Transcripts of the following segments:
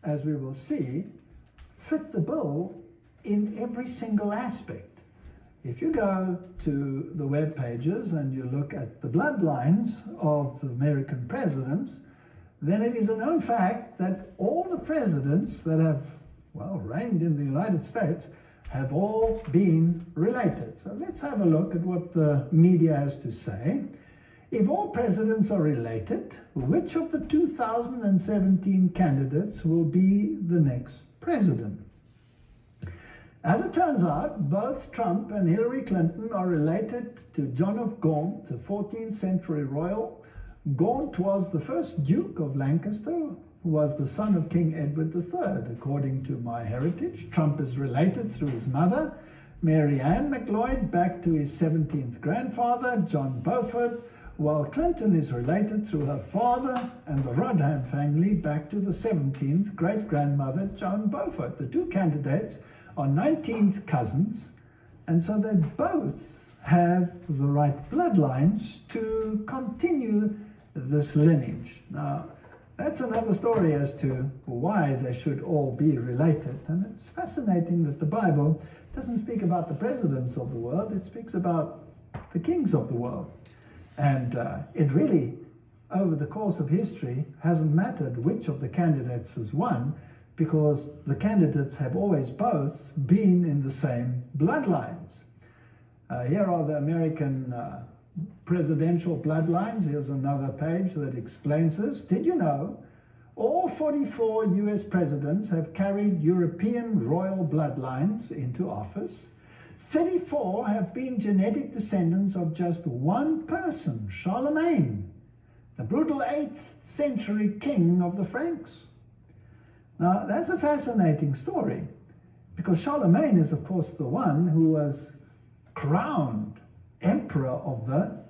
as we will see, fit the bill in every single aspect. If you go to the web pages and you look at the bloodlines of the American presidents, then it is a known fact that all the presidents that have, well, reigned in the United States have all been related. So let's have a look at what the media has to say. If all presidents are related, which of the 2017 candidates will be the next president? As it turns out, both Trump and Hillary Clinton are related to John of Gaunt, a 14th century royal. Gaunt was the first Duke of Lancaster, who was the son of King Edward III. According to MyHeritage, Trump is related through his mother, Mary Ann McLeod, back to his 17th grandfather, John Beaufort, while Clinton is related through her father and the Rodham family back to the 17th great-grandmother, Joan Beaufort. The two candidates are 19th cousins, and so they both have the right bloodlines to continue this lineage. Now, that's another story as to why they should all be related. And it's fascinating that the Bible doesn't speak about the presidents of the world, it speaks about the kings of the world. And it really, over the course of history, hasn't mattered which of the candidates has won, because the candidates have always both been in the same bloodlines. Here are the American presidential bloodlines. Here's another page that explains this. Did you know all 44 US presidents have carried European royal bloodlines into office? 34 have been genetic descendants of just one person, Charlemagne, the brutal 8th century king of the Franks. Now, that's a fascinating story, because Charlemagne is, of course, the one who was crowned emperor of the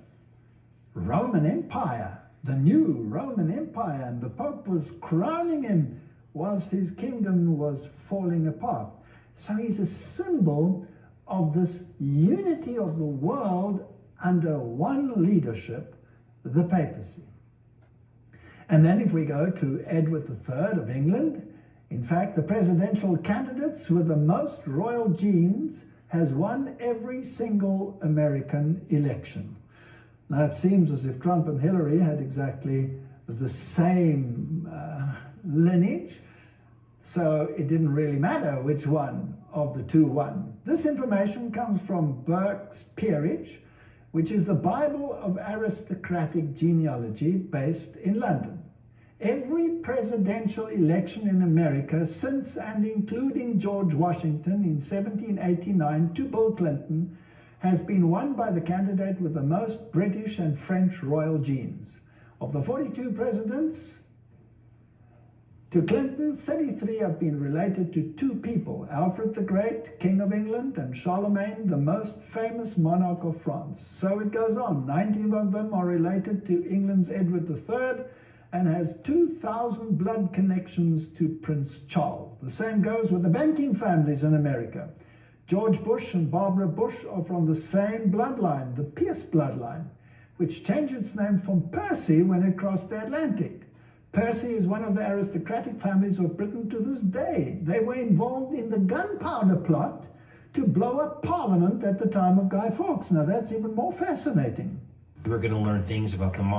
Roman Empire, the new Roman Empire, and the Pope was crowning him whilst his kingdom was falling apart. So he's a symbol of this unity of the world under one leadership, the papacy. And then if we go to Edward III of England, in fact, the presidential candidates with the most royal genes has won every single American election. Now, it seems as if Trump and Hillary had exactly the same lineage, so it didn't really matter which one of the two won. This information comes from Burke's Peerage, which is the Bible of aristocratic genealogy based in London. Every presidential election in America since and including George Washington in 1789 to Bill Clinton has been won by the candidate with the most British and French royal genes. Of the 42 presidents to Clinton, 33 have been related to two people, Alfred the Great, King of England, and Charlemagne, the most famous monarch of France. So it goes on. 19 of them are related to England's Edward III, and has 2,000 blood connections to Prince Charles. The same goes with the banking families in America. George Bush and Barbara Bush are from the same bloodline, the Pierce bloodline, which changed its name from Percy when it crossed the Atlantic. Percy is one of the aristocratic families of Britain to this day. They were involved in the gunpowder plot to blow up Parliament at the time of Guy Fawkes. Now that's even more fascinating. We're going to learn things about the monarchy.